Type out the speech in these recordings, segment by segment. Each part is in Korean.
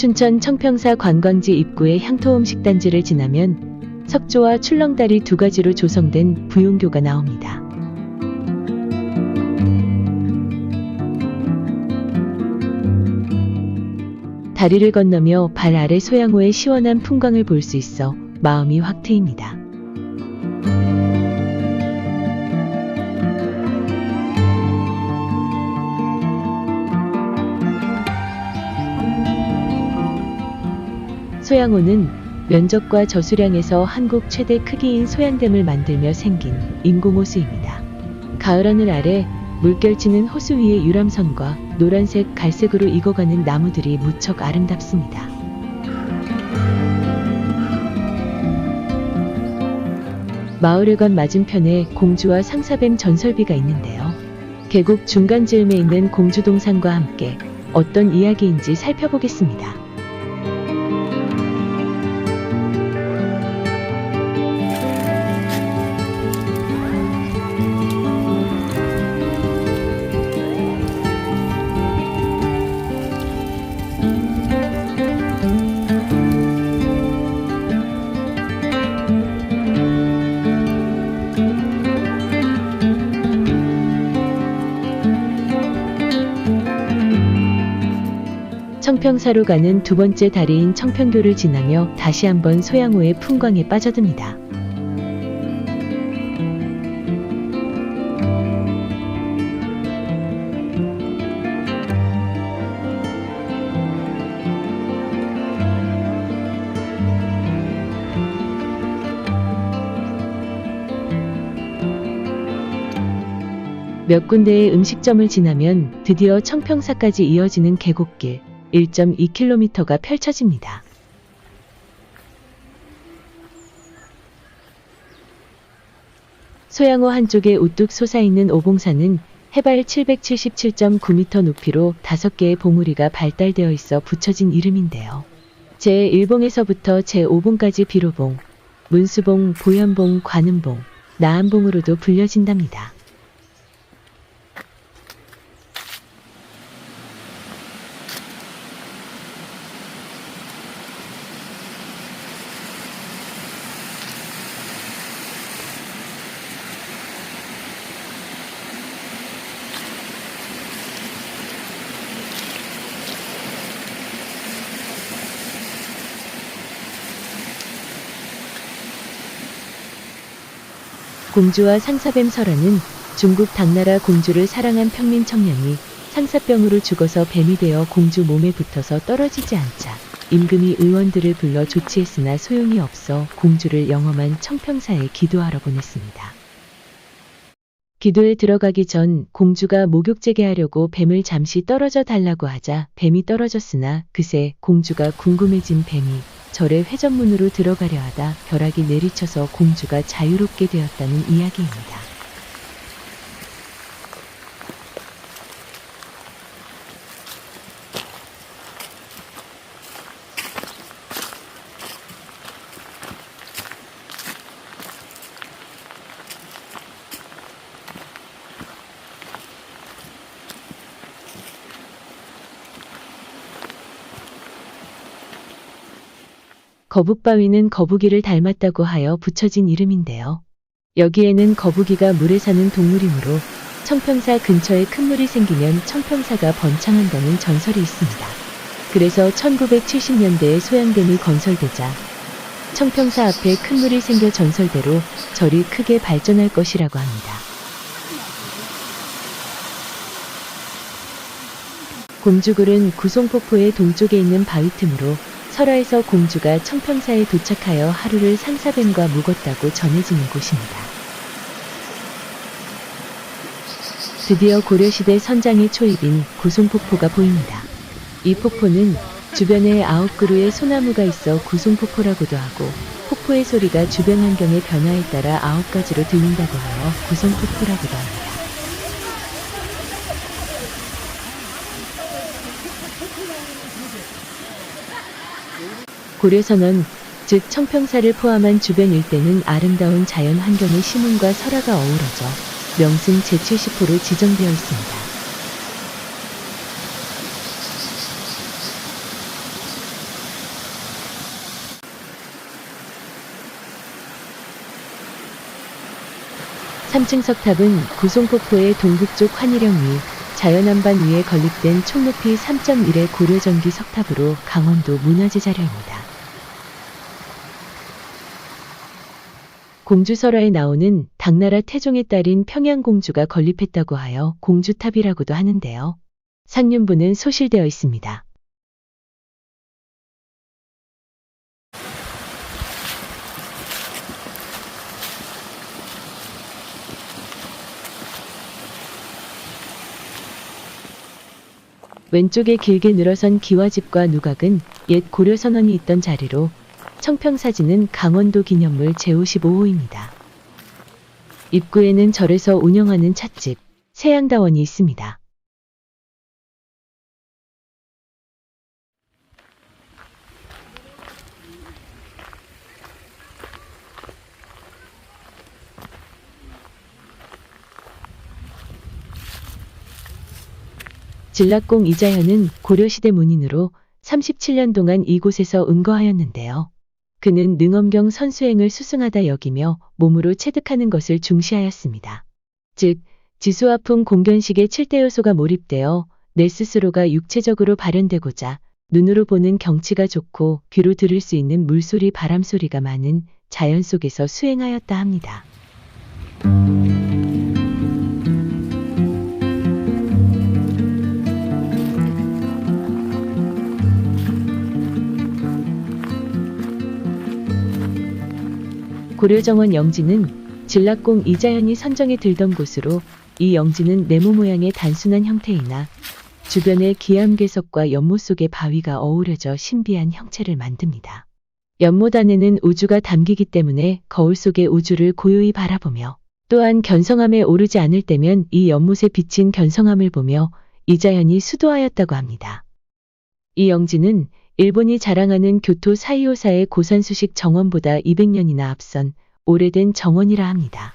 춘천 청평사 관광지 입구의 향토음 식단지를 지나면 석조와 출렁다리 두 가지로 조성된 부용교가 나옵니다. 다리를 건너며 발 아래 소양호의 시원한 풍광을 볼 수 있어 마음이 확 트입니다. 소양호는 면적과 저수량에서 한국 최대 크기인 소양댐을 만들며 생긴 인공호수입니다. 가을하늘 아래 물결치는 호수 위의 유람선과 노란색, 갈색으로 익어가는 나무들이 무척 아름답습니다. 마을회관 맞은편에 공주와 상사뱀 전설비가 있는데요. 계곡 중간 즈음에 있는 공주동산과 함께 어떤 이야기인지 살펴보겠습니다. 청평사로 가는 두 번째 다리인 청평교를 지나며 다시 한번 소양호의 풍광에 빠져듭니다. 몇 군데의 음식점을 지나면 드디어 청평사까지 이어지는 계곡길 1.2km가 펼쳐집니다. 소양호 한쪽에 우뚝 솟아있는 오봉산은 해발 777.9m 높이로 5개의 봉우리가 발달되어 있어 붙여진 이름인데요. 제1봉에서부터 제5봉까지 비로봉, 문수봉, 보현봉, 관음봉, 나암봉으로도 불려진답니다. 공주와 상사뱀 설화는 중국 당나라 공주를 사랑한 평민 청년이 상사병으로 죽어서 뱀이 되어 공주 몸에 붙어서 떨어지지 않자 임금이 의원들을 불러 조치했으나 소용이 없어 공주를 영험한 청평사에 기도하러 보냈습니다. 기도에 들어가기 전 공주가 목욕 재개하려고 뱀을 잠시 떨어져 달라고 하자 뱀이 떨어졌으나 그새 공주가 궁금해진 뱀이 절의 회전문으로 들어가려 하다 벼락이 내리쳐서 공주가 자유롭게 되었다는 이야기입니다. 거북바위는 거북이를 닮았다고 하여 붙여진 이름인데요. 여기에는 거북이가 물에 사는 동물이므로 청평사 근처에 큰 물이 생기면 청평사가 번창한다는 전설이 있습니다. 그래서 1970년대에 소양댐이 건설되자 청평사 앞에 큰 물이 생겨 전설대로 절이 크게 발전할 것이라고 합니다. 공주굴은 구송폭포의 동쪽에 있는 바위 틈으로 설화에서 공주가 청평사에 도착하여 하루를 상사뱀과 묵었다고 전해지는 곳입니다. 드디어 고려시대 선장의 초입인 구송폭포가 보입니다. 이 폭포는 주변에 9그루의 소나무가 있어 구송폭포라고도 하고 폭포의 소리가 주변 환경의 변화에 따라 9가지로 들린다고 하여 구송폭포라고도 합니다. 고려선원, 즉 청평사를 포함한 주변 일대는 아름다운 자연 환경의 시문과 설화가 어우러져 명승 제70호로 지정되어 있습니다. 3층 석탑은 구송폭포의 동북쪽 환희령 위 자연안반 위에 건립된 총 높이 3.1의 고려전기 석탑으로 강원도 문화재 자료입니다. 공주설화에 나오는 당나라 태종의 딸인 평양공주가 건립했다고 하여 공주탑이라고도 하는데요. 상륜부는 소실되어 있습니다. 왼쪽에 길게 늘어선 기와집과 누각은 옛 고려선원이 있던 자리로 청평사진은 강원도 기념물 제55호입니다. 입구에는 절에서 운영하는 찻집, 세양다원이 있습니다. 진락공 이자현은 고려시대 문인으로 37년 동안 이곳에서 은거하였는데요. 그는 능엄경 선수행을 수승하다 여기며 몸으로 체득하는 것을 중시하였습니다. 즉, 지수화풍 공견식의 7대 요소가 몰입되어 내 스스로가 육체적으로 발현되고자 눈으로 보는 경치가 좋고 귀로 들을 수 있는 물소리 바람소리가 많은 자연 속에서 수행하였다 합니다. 고려정원 영지는 진락공 이자현이 선정해 들던 곳으로 이 영지는 네모 모양의 단순한 형태이나 주변에 기암괴석과 연못 속의 바위가 어우러져 신비한 형체를 만듭니다. 연못 안에는 우주가 담기기 때문에 거울 속의 우주를 고요히 바라보며 또한 견성암에 오르지 않을 때면 이 연못에 비친 견성암을 보며 이자현이 수도하였다고 합니다. 이 영지는 일본이 자랑하는 교토 사이오사의 고산수식 정원보다 200년이나 앞선 오래된 정원이라 합니다.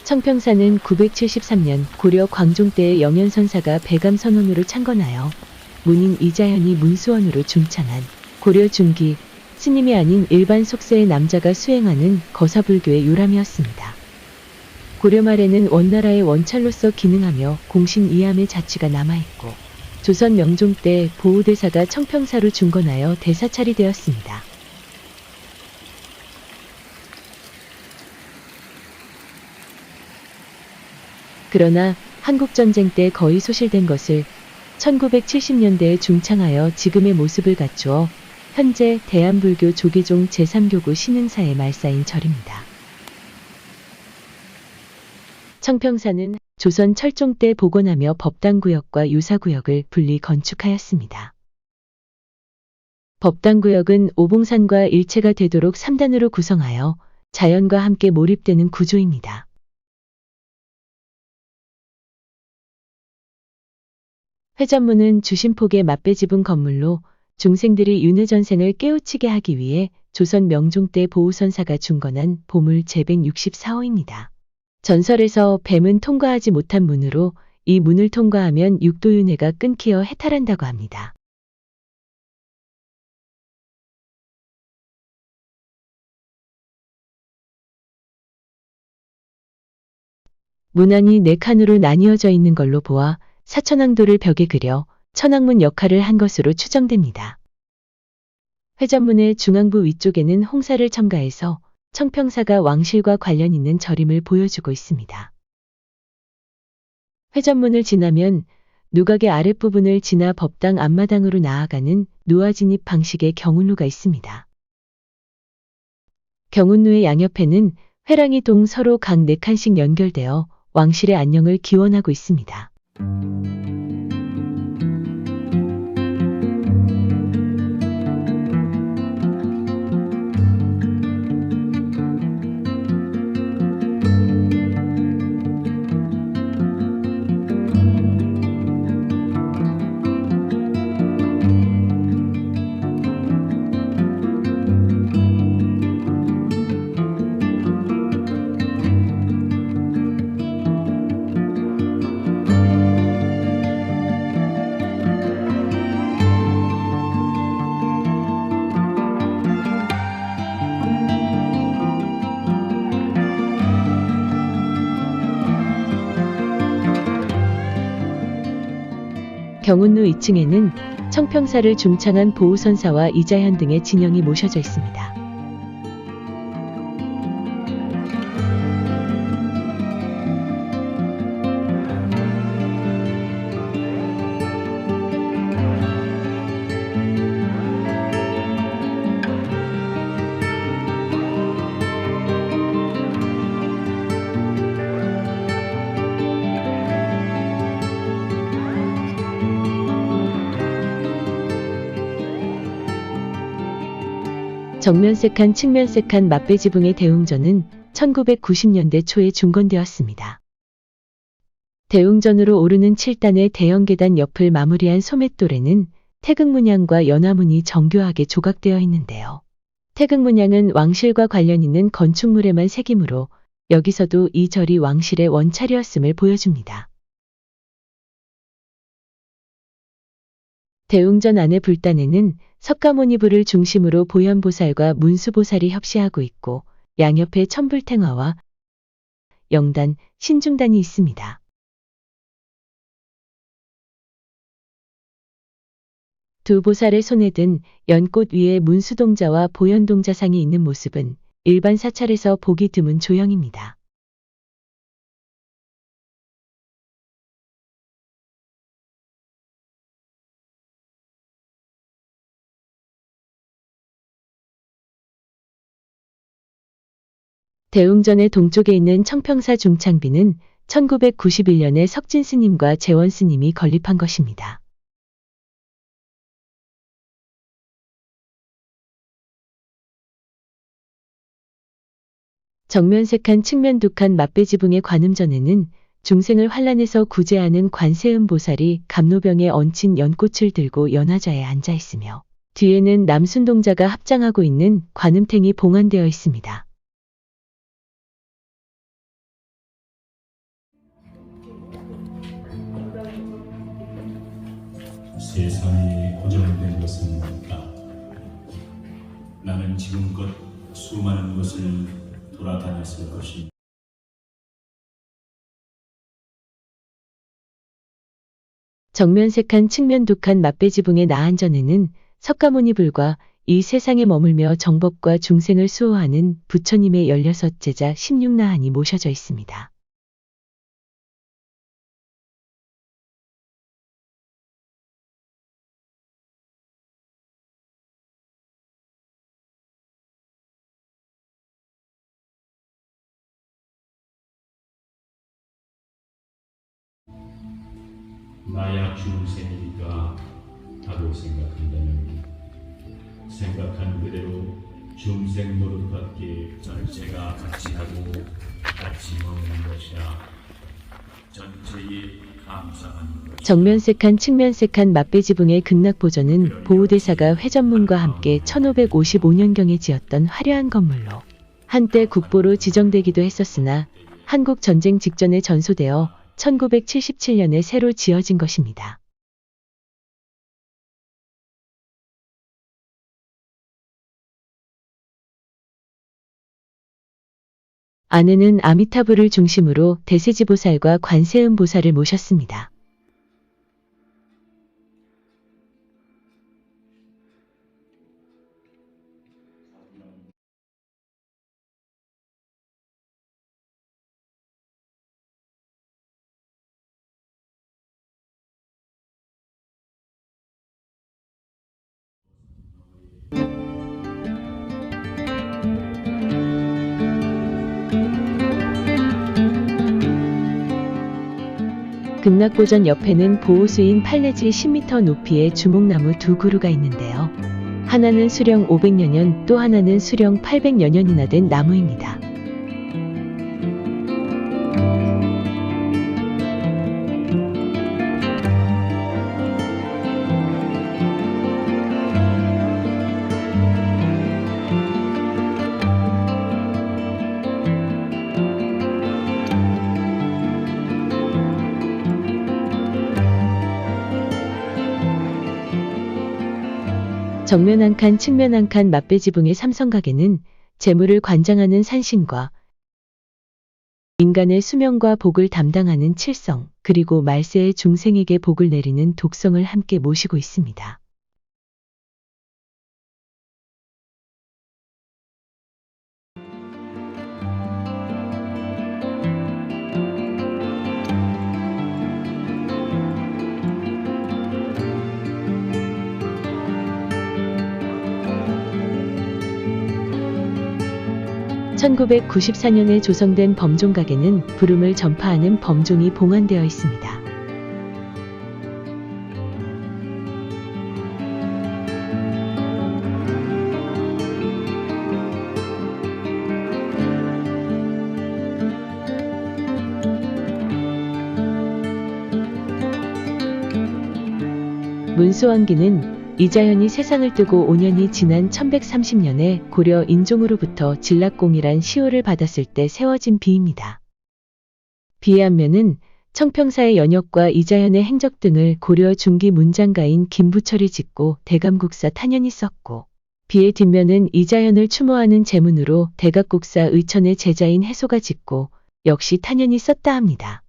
청평사는 973년 고려 광종 때의 영연선사가 배감선원으로 창건하여 문인 이자현이 문수원으로 중창한 고려 중기 스님이 아닌 일반 속세의 남자가 수행하는 거사불교의 요람이었습니다. 고려 말에는 원나라의 원찰로서 기능하며 공신 이함의 자취가 남아있고 조선 명종 때 보호대사가 청평사로 중건하여 대사찰이 되었습니다. 그러나 한국전쟁 때 거의 소실된 것을 1970년대에 중창하여 지금의 모습을 갖추어 현재 대한불교 조계종 제3교구 신흥사의 말사인 절입니다. 청평사는 조선 철종 때 복원하며 법당구역과 유사구역을 분리 건축하였습니다. 법당구역은 오봉산과 일체가 되도록 3단으로 구성하여 자연과 함께 몰입되는 구조입니다. 회전문은 주신폭의 맞배지붕 건물로 중생들이 윤회전생을 깨우치게 하기 위해 조선 명종 때 보호선사가 중건한 보물 제164호입니다. 전설에서 뱀은 통과하지 못한 문으로 이 문을 통과하면 육도윤회가 끊기어 해탈한다고 합니다. 문안이 4칸으로 나뉘어져 있는 걸로 보아 사천왕도를 벽에 그려 천왕문 역할을 한 것으로 추정됩니다. 회전문의 중앙부 위쪽에는 홍사를 첨가해서 청평사가 왕실과 관련 있는 절임을 보여주고 있습니다. 회전문을 지나면 누각의 아랫부분을 지나 법당 앞마당으로 나아가는 누화진입 방식의 경운루가 있습니다. 경운루의 양옆에는 회랑이 동 서로 각 4칸씩 연결되어 왕실의 안녕을 기원하고 있습니다. 경운루 2층에는 청평사를 중창한 보우선사와 이자현 등의 진영이 모셔져 있습니다. 정면색한 측면색한 맞배지붕의 대웅전은 1990년대 초에 중건되었습니다. 대웅전으로 오르는 7단의 대형 계단 옆을 마무리한 소맷돌에는 태극문양과 연화문이 정교하게 조각되어 있는데요. 태극문양은 왕실과 관련 있는 건축물에만 새기므로 여기서도 이 절이 왕실의 원찰이었음을 보여줍니다. 대웅전 안의 불단에는 석가모니불을 중심으로 보현보살과 문수보살이 협시하고 있고 양옆에 천불탱화와 영단, 신중단이 있습니다. 두 보살의 손에 든 연꽃 위에 문수동자와 보현동자상이 있는 모습은 일반 사찰에서 보기 드문 조형입니다. 대웅전의 동쪽에 있는 청평사 중창비는 1991년에 석진스님과 재원스님이 건립한 것입니다. 정면색한 측면 두칸 맞배지붕의 관음전에는 중생을 환란에서 구제하는 관세음 보살이 감로병에 얹힌 연꽃을 들고 연화좌에 앉아 있으며 뒤에는 남순동자가 합장하고 있는 관음탱이 봉안되어 있습니다. 세상이 고정된 것은 뭘까? 나는 지금껏 수많은 곳을 돌아다녔을 것이 정면색한 측면 두칸 맞배지붕의 나안전에는 석가모니불과 이 세상에 머물며 정법과 중생을 수호하는 부처님의 16제자 16나한이 모셔져 있습니다. 나야 중생이니까 하고 생각한다면 생각한 그대로 중생 노릇밖에 전체가 같이 하고 같이 먹는 것이라 전체에 감사하는 것. 정면색한 측면색한 맞배지붕의 극락보전은 보우대사가 회전문과 함께 1555년경에 지었던 화려한 건물로 한때 국보로 지정되기도 했었으나 한국 전쟁 직전에 전소되어 1977년에 새로 지어진 것입니다. 안에는 아미타불을 중심으로 대세지보살과 관세음보살을 모셨습니다. 극락보전 옆에는 보호수인 팔레지 10m 높이의 주목나무 두 그루가 있는데요. 하나는 수령 500여 년, 또 하나는 수령 800여 년이나 된 나무입니다. 정면 한 칸, 측면 한 칸 맞배지붕의 삼성각에는 재물을 관장하는 산신과 인간의 수명과 복을 담당하는 칠성, 그리고 말세의 중생에게 복을 내리는 독성을 함께 모시고 있습니다. (1994년에) 조성된 범종각에는 부름을 전파하는 범종이 봉안되어 있습니다. 문수왕기는 이자연이 세상을 뜨고 5년이 지난 1130년에 고려 인종으로부터 진락공이란 시호를 받았을 때 세워진 비입니다. 비의 앞면은 청평사의 연역과 이자연의 행적 등을 고려 중기 문장가인 김부철이 짓고 대감국사 탄현이 썼고, 비의 뒷면은 이자연을 추모하는 제문으로 대각국사 의천의 제자인 해소가 짓고 역시 탄현이 썼다 합니다.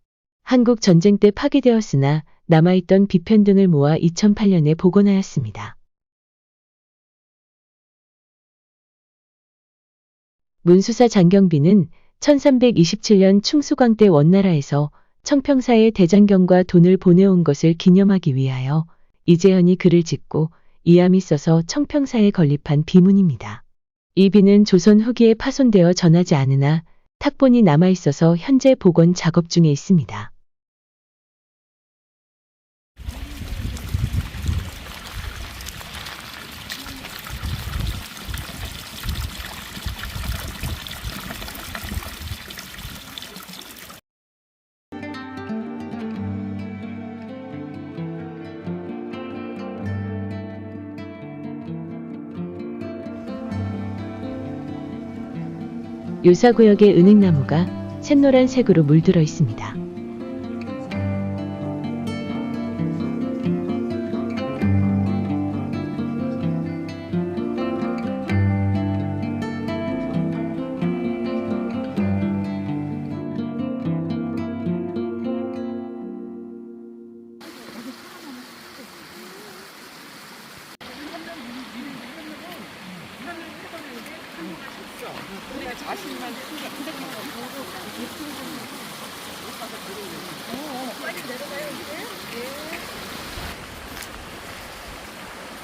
한국 전쟁 때 파기되었으나 남아있던 비편 등을 모아 2008년에 복원하였습니다. 문수사 장경비는 1327년 충수광 때 원나라에서 청평사에 대장경과 돈을 보내온 것을 기념하기 위하여 이재현이 글을 짓고 이암이 써서 청평사에 건립한 비문입니다. 이 비는 조선 후기에 파손되어 전하지 않으나 탁본이 남아있어서 현재 복원 작업 중에 있습니다. 요사구역의 은행나무가 샛노란색으로 물들어 있습니다.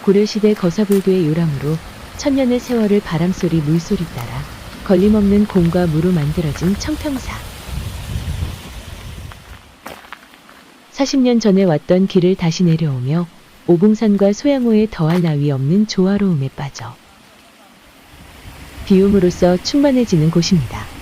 고려시대 거사불교의 요람으로 천년의 세월을 바람소리 물소리 따라 걸림없는 공과 무로 만들어진 청평사. 40년 전에 왔던 길을 다시 내려오며 오봉산과 소양호에 더할 나위 없는 조화로움에 빠져 비움으로써 충만해지는 곳입니다.